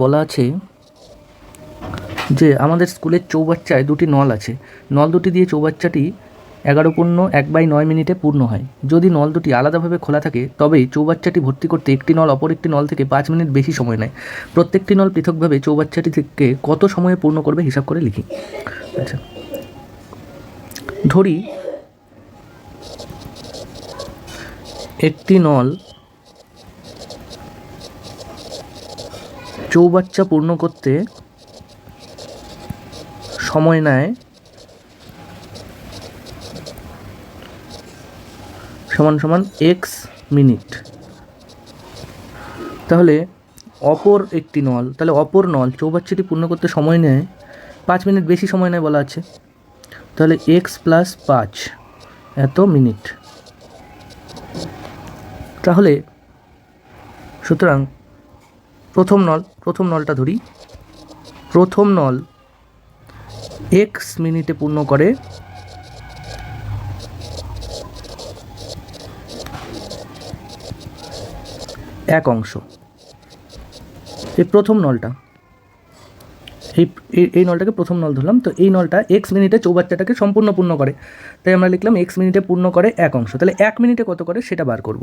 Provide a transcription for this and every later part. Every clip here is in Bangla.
বলা আছে যে আমাদের স্কুলের চৌবাচ্চায় দুটি নল আছে, নল দুটি দিয়ে চৌবাচ্চাটি 11.1/9 মিনিটে পূর্ণ হয়। যদি নল দুটি আলাদাভাবে খোলা থাকে তবে চৌবাচ্চাটি ভর্তি করতে একটি নল অপর একটি নল থেকে 5 মিনিট বেশি সময় নেয়। প্রত্যেকটি নল পৃথকভাবে চৌবাচ্চাটি থেকে কত সময়ে পূর্ণ করবে হিসাব করে লিখি। আচ্ছা, ধরি একটি নল চৌবাচ্চা পূর্ণ করতে সময় নেয় সমান এক্স মিনিট। তাহলে অপর নল চৌবাচ্চাটি পূর্ণ করতে সময় নেয় 5 মিনিট বেশি সময় নেয় বলা আছে। তাহলে এক্স প্লাস 5 এত মিনিট। তাহলে সুতরাং প্রথম নলটা ধরি, প্রথম নল এক্স মিনিটে পূর্ণ করে 1 অংশ। এই প্রথম নলটা এই নলটাকে প্রথম নল ধরলাম। তো এই নলটা এক্স মিনিটে চৌবাচ্চাটাকে সম্পূর্ণ পূর্ণ করে, তাই আমরা লিখলাম এক্স মিনিটে পূর্ণ করে 1 অংশ। তাহলে 1 মিনিটে কত করে সেটা বার করব।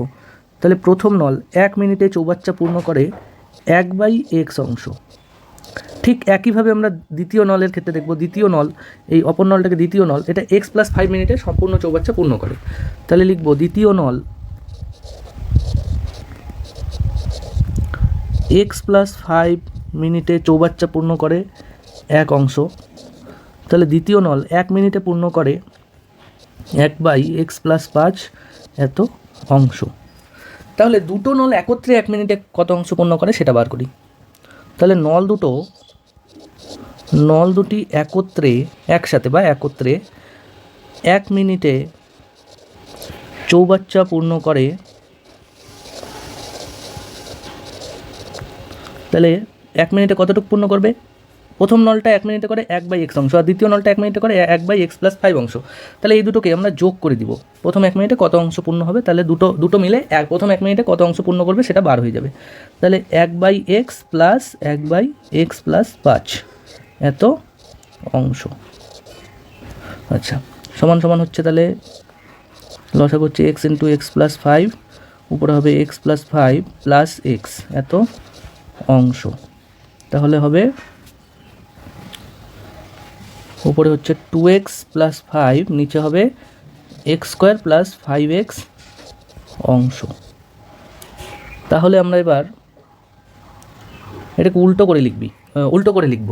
তাহলে প্রথম নল 1 মিনিটে চৌবাচ্চা পূর্ণ করে 1/x অংশ। ঠিক একইভাবে আমরা দ্বিতীয় নলের ক্ষেত্রে দেখব। দ্বিতীয় নল, এই অপর নলটাকে দ্বিতীয় নল, এটা এক্স প্লাস 5 মিনিটে সম্পূর্ণ চৌবাচ্চা পূর্ণ করে। তাহলে লিখব দ্বিতীয় নল এক্স প্লাস 5 মিনিটে চৌবাচ্চা পূর্ণ করে 1 অংশ। তাহলে দ্বিতীয় নল 1 মিনিটে পূর্ণ করে 1/x প্লাস 5 এত অংশ। তাহলে দুটো নল একত্রে 1 মিনিটে কত অংশ পূর্ণ করে সেটা বার করি। তাহলে নল দুটি একত্রে 1 মিনিটে চৌবাচ্চা পূর্ণ করে, তাহলে 1 মিনিটে কতটুকু পূর্ণ করবে? প্রথম নলটা 1 মিনিটে করে 1/x অংশ, আর দ্বিতীয় নলটা 1 মিনিটে করে 1/x প্লাস 5 অংশ। তাহলে এই দুটোকে আমরা যোগ করে দিব। প্রথম 1 মিনিটে কত অংশ পূর্ণ হবে, তাহলে দুটো মিলে প্রথম 1 মিনিটে কত অংশ পূর্ণ করবে সেটা বার হয়ে যাবে। তাহলে 1/x প্লাস 1/x প্লাস 5 এত অংশ। আচ্ছা, সমান হচ্ছে, তাহলে লসাগু হচ্ছে x ইন্টু এক্স প্লাস 5, উপরে হবে x প্লাস 5 প্লাস এক্স এত অংশ। তাহলে হবে উপরে হচ্ছে 2x প্লাস 5, নিচে হবে এক্স স্কোয়ার প্লাস 5x অংশ। তাহলে আমরা এবার এটাকে উল্টো করে লিখব।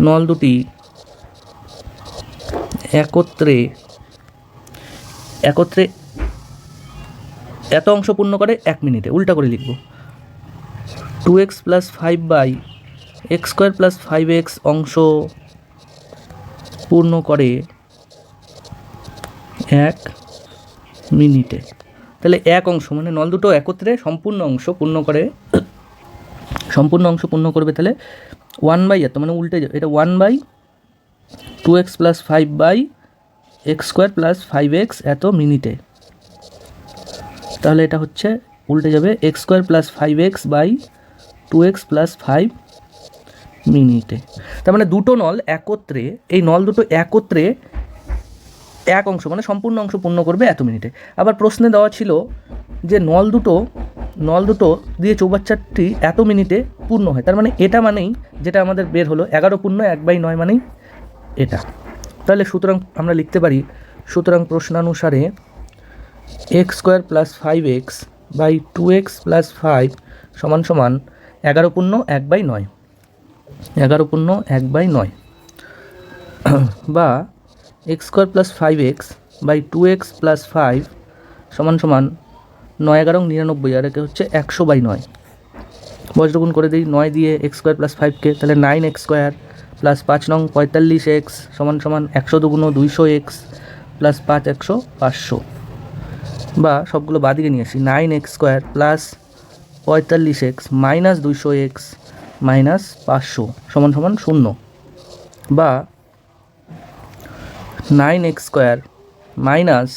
নল দুটি একত্রে এত অংশ পূর্ণ করে 1 মিনিটে, উল্টা করে লিখব 2x plus 5/x square plus 5x অংশ পূর্ণ করে 1 মিনিটে। তাহলে 1 অংশ মানে নল দুটো একত্রে সম্পূর্ণ অংশ পূর্ণ করবে। তাহলে 1/, মানে উল্টে যাবে, এটা 1/2x plus 5/x square plus 5x এত মিনিটে। তাহলে এটা হচ্ছে উল্টে যাবে x square plus 5x/2x plus 5 মিনিটে। তার মানে দুটো নল একত্রে, এই নল দুটো একত্রে 1 অংশ মানে সম্পূর্ণ অংশ পূর্ণ করবে এত মিনিটে। আবার প্রশ্নে দেওয়া ছিল যে নল দুটো দিয়ে চৌবাচ্চাটি এত মিনিটে পূর্ণ হয়। তার মানে এটা মানেই যেটা আমাদের বের হলো 11/1/9 মানেই এটা। তাহলে সুতরাং আমরা লিখতে পারি, সুতরাং প্রশ্নানুসারে x square plus 5x/2x plus 5 সমান 11/1/9, 11/1/9, বা x square plus 5x/2x plus 5 সমান 9×11=99, আর একে হচ্ছে 100/9। বজ্রগুণ করে দিই 9 দিয়ে x স্কোয়ার প্লাস 5কে, তাহলে 9x স্কোয়ার প্লাস 5×9 45x সমান 100×200x প্লাস 5×100 500, বা সবগুলো বাদিকে নিয়ে আসি 9x square plus 45x minus 200x minus 500 সমান 0, বা 9x স্কোয়ার মাইনাস,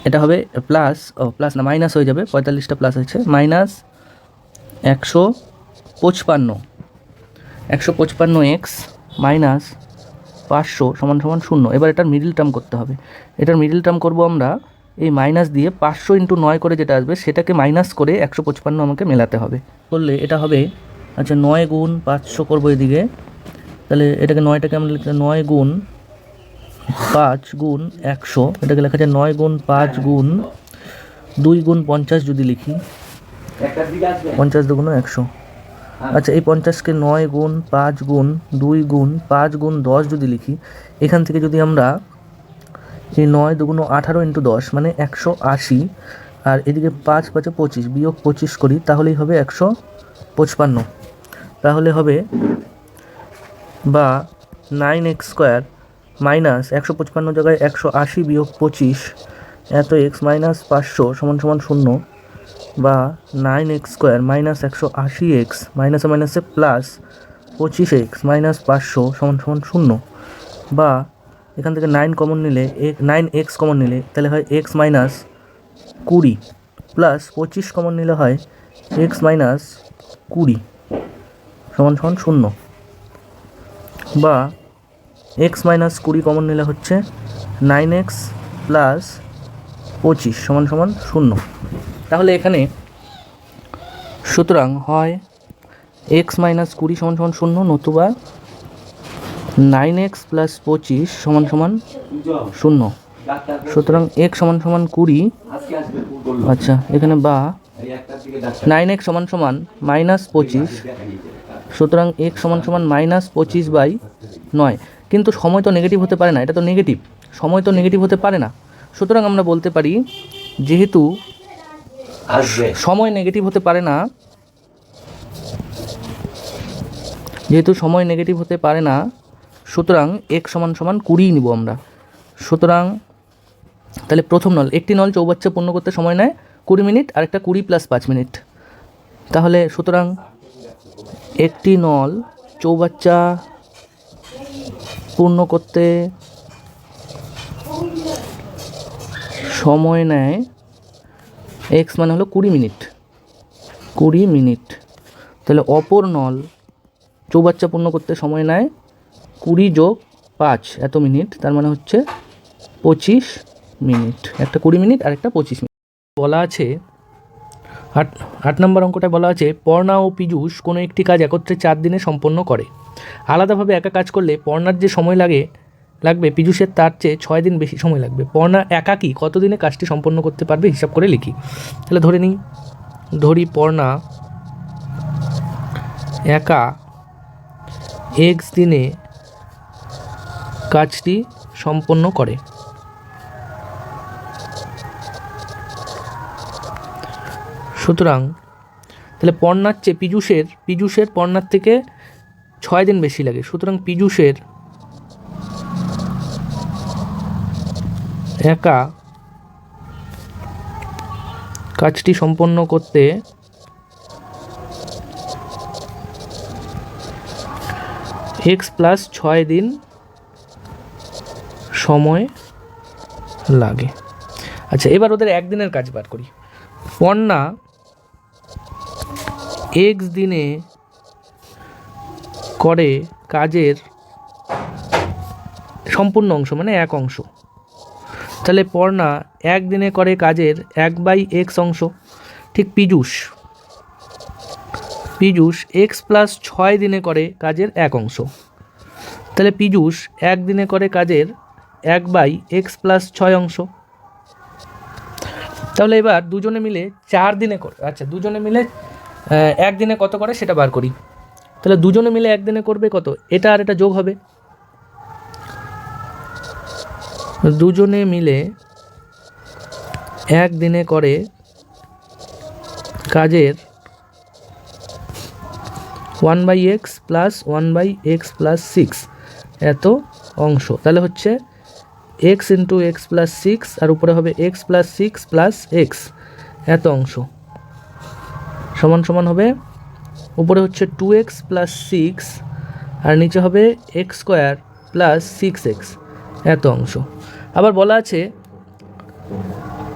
এটা হবে প্লাস, প্লাস না মাইনাস হয়ে যাবে, 45টা প্লাস আছে, মাইনাস 155 মাইনাস 500 সমান সমান 0। এবার এটার মিডল টার্ম করতে হবে। এটার মিডল টার্ম করব আমরা এই মাইনাস দিয়ে 500 × 9 করে যেটা আসবে সেটাকে মাইনাস করে 155 আমাকে মেলাতে হবে। করলে এটা হবে, আচ্ছা 9 গুণ 500 করবো এদিকে, তাহলে এটাকে 9টাকে আমরা লিখতে 9 গুণ 5 গুণ 100, এটাকে লেখা যায় 9 গুণ 5 গুণ 2 গুণ 50 যদি লিখি, 50 দুগুণ 100। আচ্ছা এই 50কে 9 গুণ 5 গুণ 2 গুণ 5 গুণ 10 যদি লিখি, এখান থেকে যদি আমরা এই 9 দুগুণ 18 × 10 মানে 180, আর এদিকে 5 5 25 বিয়োগ 25 করি, তাহলেই হবে 155। তাহলে হবে বা 9x² মাইনাস 155 জায়গায় 180 বিয়োগ 25 এত x মাইনাস 500 সমান সমান 0, বা 9x² মাইনাস 180x মাইনাসে মাইনাসে প্লাস 25x মাইনাস 500 সমান সমান 0, বা এখান থেকে 9 কমন নিলে 9x কমন নিলে তাহলে হয় x মাইনাস 20 প্লাস 25 কমন নিলে হয় x মাইনাস 20 সমান সমান 0, বা x মাইনাস 20 কমন নিলে হচ্ছে 9x প্লাস 25 সমান সমান 0। তাহলে এখানে সুতরাং হয় x মাইনাস 20 সমান সমান 0, নতুবা 9x প্লাস 25 সমান সমান 0। সুতরাং x সমান সমান 20, আচ্ছা এখানে বা 9x সমান সমান মাইনাস 25, সুতরাং x সমান সমান মাইনাস 25/9। কিন্তু সময় তো নেগেটিভ হতে পারে না, এটা তো নেগেটিভ, সময় তো নেগেটিভ হতে পারে না। সুতরাং আমরা বলতে পারি যেহেতু সময় নেগেটিভ হতে পারে না, সুতরাং x সমান সমান 20 নিব আমরা। সুতরাং তাহলে প্রথম নল, একটি নল চৌবাচ্চা পূর্ণ করতে সময় নেয় 20 মিনিট, আর একটা 20 + 5 মিনিট। তাহলে সুতরাং একটি নল চৌবাচ্চা পূর্ণ করতে সময় নেয় x মানে হলো 20 মিনিট। তাহলে অপর নল চৌবাচ্চা পূর্ণ করতে সময় নেয় 20 + 5 এত মিনিট, তার মানে হচ্ছে 25 মিনিট। একটা 20 মিনিট আর একটা 25 মিনিট। বলা আছে 8 নম্বর অঙ্কটায় বলা আছে পর্ণা ও পীযূষ কোনো একটি কাজ একত্রে 4 দিনে সম্পন্ন করে। আলাদাভাবে একা কাজ করলে পর্ণার যে সময় লাগবে পীযূষের তার চেয়ে 6 দিন বেশি সময় লাগবে। পর্ণা একাকী কত দিনে কাজটি সম্পন্ন করতে পারবে হিসাব করে লিখি। তাহলে ধরি পর্ণা একা x দিনে কাজটি সম্পন্ন করে। সুতরাং তাহলে পর্ণার চেয়ে পীযূষের পর্ণার থেকে 6 দিন বেশি লাগে। সুতরাং পীযূষের একা কাজটি সম্পন্ন করতে x + 6 দিন সময় লাগে। আচ্ছা এবার ওদের একদিনের কাজ বার করি। পর্ণা x দিনে করে কাজের সম্পূর্ণ অংশ মানে 1 অংশ। তাহলে পর্ণা 1 দিনে করে কাজের 1/x অংশ। ঠিক পীযূষ x + 6 দিনে করে কাজের 1 অংশ। তাহলে পীযূষ 1 দিনে করে কাজের 1/x + 6 অংশ। তাহলে এবার দুজনে মিলে 4 দিনে করে, আচ্ছা দুজনে মিলে 1 দিনে কত করে সেটা বার করি। তাহলে দুজনে মিলে 1 দিনে করবে কত, এটা আর এটা যোগ হবে। দুজনে মিলে 1 দিনে করে কাজের 1/x + 1/x + 6 এত অংশ। তাহলে হচ্ছে x × x + 6 আর উপরে হবে x + 6 + x এত অংশ সমান সমান হবে, উপরে হচ্ছে 2x + 6 আর নিচে হবে x² + 6x এত অংশ। আবার বলা আছে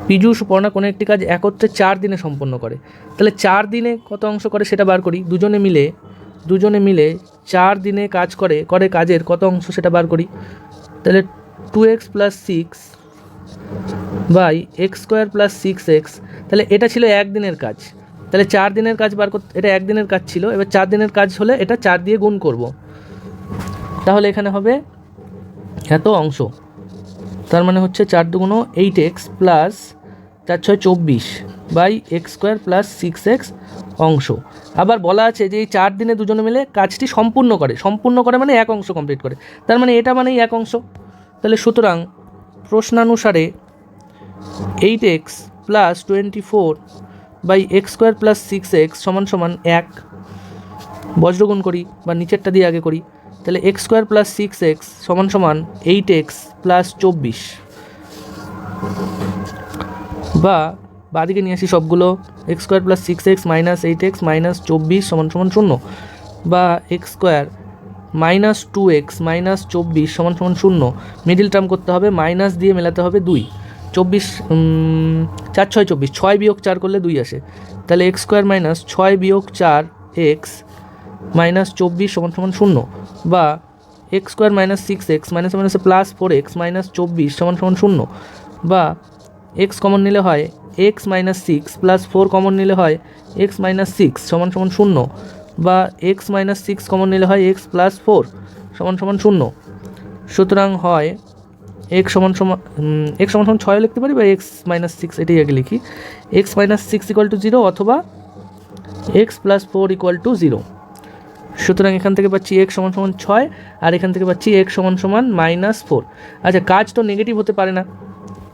পীযূষ ও পর্ণা কোনো একটি কাজ একত্রে 4 দিনে সম্পন্ন করে, তাহলে 4 দিনে কত অংশ করে সেটা বার করি। দুজনে মিলে 4 দিনে কাজ করে কাজের কত অংশ সেটা বার করি। তাহলে 2x + 6 বাই x² + 6x, তাহলে এটা ছিল একদিনের কাজ, তাহলে 4 দিনের কাজ বার করতে, এটা একদিনের কাজ ছিল, এবার 4 দিনের কাজ হলে এটা 4 দিয়ে গুণ করব, তাহলে এখানে হবে এত অংশ। তার মানে হচ্ছে 4 দুগুণ 8x plus 4 6 24 by x² + 6x অংশ। আবার বলা আছে যে এই 4 দিনে দুজনে মিলে কাজটি সম্পূর্ণ করে মানে এক অংশ কমপ্লিট করে, তার মানে এটা মানেই এক অংশ। তাহলে সুতরাং প্রশ্নানুসারে 8x + 24 বাই x² + 6x সমান 1। বজ্রগুণ করি বা নিচেরটা দিয়ে আগে করি, তাহলে x² + 6x সমান 8x + 24, বা বাদিকে নিয়ে আসি সবগুলো, x² + 6x - 8x - 24 সমান 0, বা x² - 2x - 24 সমান 0। মিডিল টার্ম করতে হবে, মাইনাস দিয়ে মেলাতে হবে 2, 24 4 6 24, 6 বিয়োগ 4 করলে 2 আসে, তাহলে x² - 6 বিয়োগ 4x - 24 সমান 0, বা x² - 6x প্লাস 4x - 24 সমান 0, বা x কমন নিলে হয় x - 6 প্লাস 4 কমন নিলে হয় x - 6 সমান 0, বা x - 6 কমন নিলে হয় x প্লাস 4 সমান 0। সুতরাং হয় x সমান 6 লিখতে পারি, বা x - 6 এটাই আগে লিখি, x - 6 = 0 অথবা x + 4 = 0। সুতরাং এখান থেকে পাচ্ছি x সমান 6 আর এখান থেকে পাচ্ছি x সমান -4। আচ্ছা, কাজ তো নেগেটিভ হতে পারে না,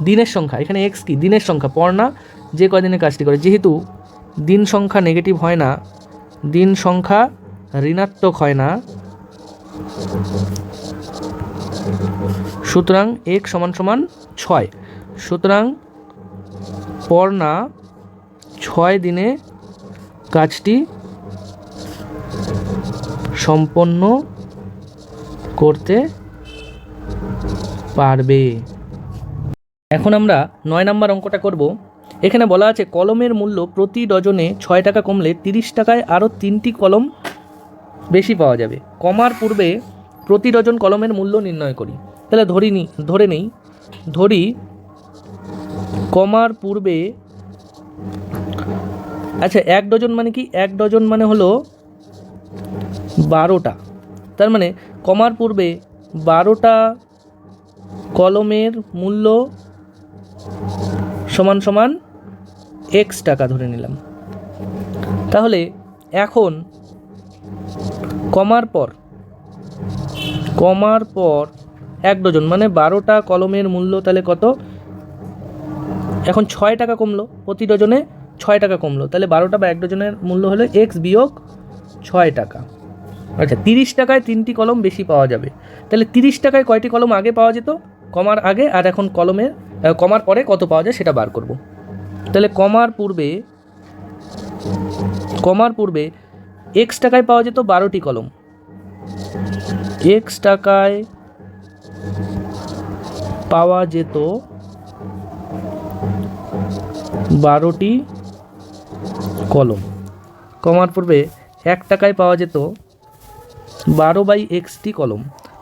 দিনের সংখ্যা, এখানে x কি দিনের সংখ্যা, পর্ণা যে কয়দিনে কাজটি করে, যেহেতু দিন সংখ্যা নেগেটিভ হয় না, দিন সংখ্যা ঋণাত্মক হয় না, সুতরাং x সমান 6। সুতরাং পর্ণা 6 দিনে কাজটি সম্পন্ন করতে পারবে। এখন আমরা 9 নম্বর অঙ্কটা করব। এখানে বলা আছে কলমের মূল্য প্রতি ডজনে 6 টাকা কমলে 30 টাকায় আরও 3টি কলম বেশি পাওয়া যাবে। কমার পূর্বে প্রতি ডজন কলমের মূল্য নির্ণয় করি। তাহলে ধরি কমার পূর্বে, আচ্ছা 1 ডজন মানে কি, 1 ডজন মানে হলো 12টা, তার মানে কমার পূর্বে 12টা কলমের মূল্য সমান x টাকা ধরে নিলাম। তাহলে এখন কমার পর 1 ডজন মানে 12টা কলমের মূল্য তাহলে কত, এখন 6 টাকা কমলো, প্রতি ডজনে 6 টাকা কমলো, তাহলে 12টা বা 1 ডজনের মূল্য হলো x বিয়োগ 6 টাকা। আচ্ছা, 30 টাকায় 3টি কলম বেশি পাওয়া যাবে, তাহলে 30 টাকায় কয়টি কলম আগে পাওয়া যেত কমার আগে, আর এখন কমার পরে কত পাওয়া যায় সেটা বার করব। তাহলে কমার পূর্বে x টাকায় পাওয়া যেত 12টি কলম, x টাকায় পাওয়া যেত 12টি কলম, কমার পূর্বে 1 টাকায় পাওয়া যেত 12/x কলম,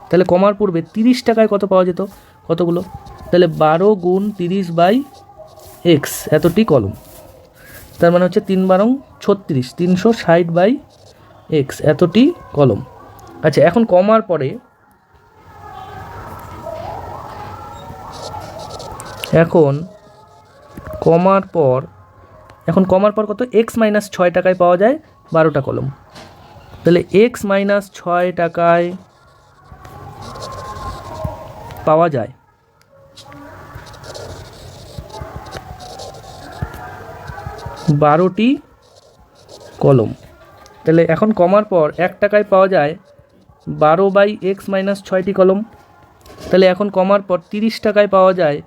তাহলে কমার পূর্বে 30 টাকায় কত পাওয়া যেত, কতগুলো, তাহলে 12 × 30/x এতটি কলম, তার মানে হচ্ছে 3 × 36 360/x এতটি কলম। আচ্ছা, এখন কমার পরে কত, x - 6 টাকায় পাওয়া যায় 12টা কলম, তাহলে x - 6 টাকায় পাওয়া যায় 12টি কলম, তাহলে এখন কমার পর 1 টাকায় পাওয়া যায় 12/x - 6টি কলম, তাহলে এখন কমার পর 30 টাকায় পাওয়া যায়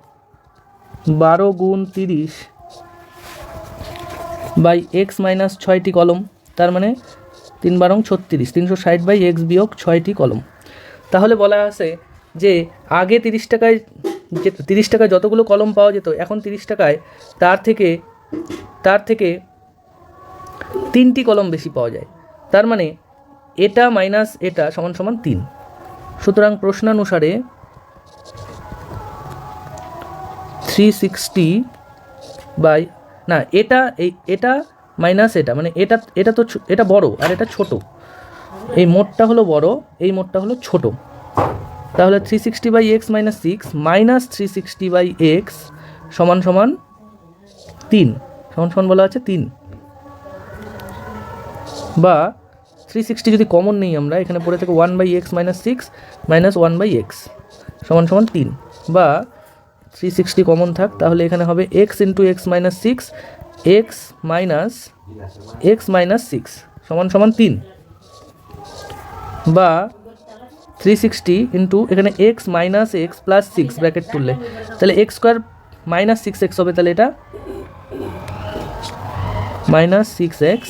12 × 30/x - 6টি কলম, তার মানে 3 × 36 360/x বিয়োগ 6টি কলম। তাহলে বলা আছে যে আগে 30 টাকায় যে 30 টাকায় যতগুলো কলম পাওয়া যেত এখন 30 টাকায় তার থেকে 3টি কলম বেশি পাওয়া যায়। তার মানে এটা মাইনাস এটা সমান সমান 3। সুতরাং প্রশ্নানুসারে 360 বাই না এটা মাইনাস এটা, মানে এটা তো এটা বড় আর এটা ছোট, এই মোটটা হলো বড়, এই মোটটা হলো ছোট। তাহলে 360 by x minus 6 minus 360 by x সমান সমান 3, সমান সমান বলা আছে 3। বা 360 যদি কমন নেই আমরা, এখানে পড়ে থেকে 1 by x minus 6 minus 1 by x সমান সমান 3। বা 360 কমন থাক, তাহলে এখানে হবে x into x minus 6 x minus 6 সমান সমান 3। বা 360 ইন্টু এখানে x minus x plus 6 bracket তুললে তাহলে এক্স স্কোয়ার মাইনাস 6x হবে, তাহলে এটা মাইনাস 6x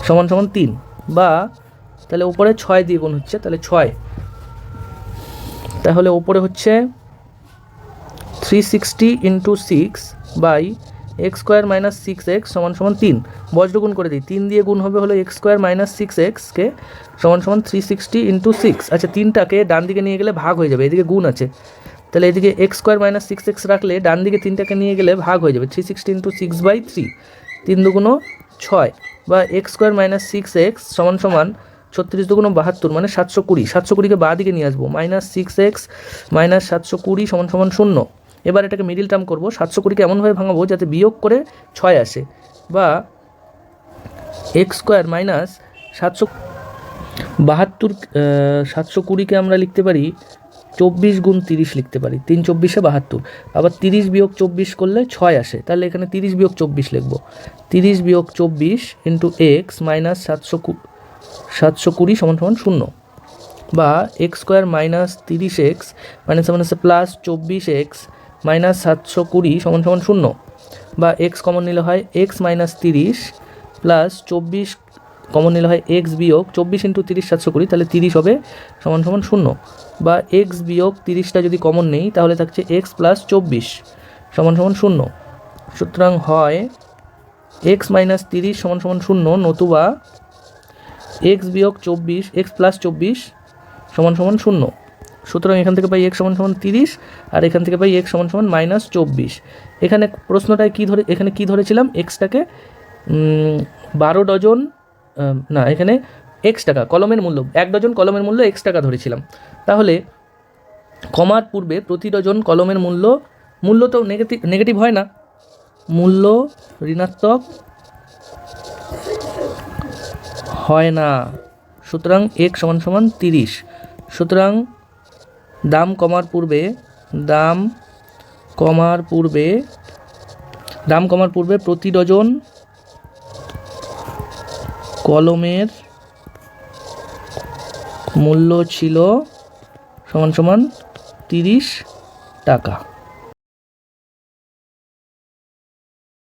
সমান সমান 3। বা তাহলে ওপরে 6 দিয়ে গুণ হচ্ছে, তাহলে 6, তাহলে ওপরে হচ্ছে 360 into 6 by x square minus 6x সমান সমান 3। বজ্র গুণ করে দিই, 3 দিয়ে গুণ হবে হলো এক্স স্কোয়ার মাইনাস 6xকে সমান সমান 360 ইন্টু 6। আচ্ছা 3টাকে ডান দিকে নিয়ে গেলে ভাগ হয়ে যাবে, এদিকে গুণ আছে, তাহলে এদিকে এক্স স্কোয়ার মাইনাস 6x রাখলে ডান দিকে 3টাকে নিয়ে গেলে ভাগ হয়ে যাবে, 360 ইন্টু 6 বাই 3, 3 দুগুণ 6। বা এক্স স্কোয়ার মাইনাস 6x সমান সমান 36 দুগুণ 72, মানে 720, 720কে বাঁ দিকে নিয়ে আসবো, মাইনাস 6x মাইনাস 720 সমান সমান 0। এবার এটাকে মিডিল টার্ম করবো, 720কে এমনভাবে ভাঙাবো যাতে বিয়োগ করে 6 আসে। বা এক্স স্কোয়ার মাইনাস 772, 720কে আমরা লিখতে পারি 24 গুণ 30 লিখতে পারি, 3 24-এ 72। আবার 30 বিয়োগ 24 করলে 6 আসে, তাহলে এখানে 30 বিয়োগ 24 লিখবো, 30 বিয়োগ 24 ইন্টু এক্স মাইনাস 720 সমান সমান 0। বা x square minus 30x minus মাইনাসে প্লাস 24x মাইনাস 720 সমান সমান 0। বা এক্স কমন নিলে হয় এক্স মাইনাস 30 প্লাস 24 কমন নিলে হয় এক্স বিয়োগ 24 ইন্টু 30 720, তাহলে 30 হবে সমান সমান 0। বা এক্স বিয়োগ 30টা যদি কমন নেই তাহলে থাকছে এক্স প্লাস 24 সমান সমান 0। সুতরাং হয় এক্স মাইনাস 30 সমান সমান 0, নতুবা এক্স বিয়োগ 24 এক্স প্লাস 24 সমান সমান 0। সুতরাং এখান থেকে পাই এক্স সমান সমান 30 আর এখান থেকে পাই এক্স সমান সমান মাইনাস 24। এখানে প্রশ্নটায় এখানে কী ধরেছিলাম, এক্সটাকে 12 ডজন, না এখানে x টাকা কলমের মূল্য, 1 ডজন কলমের মূল্য x টাকা ধরেছিলাম। তাহলে কমার পূর্বে প্রতি ডজন কলমের মূল্য তো নেগেটিভ হয় না, মূল্য ঋণাত্মক হয় না। সুতরাং x সমান সমান 30। সুতরাং দাম কমার পূর্বে প্রতি ডজন কলমের মূল্য ছিল সমান সমান 30 টাকা।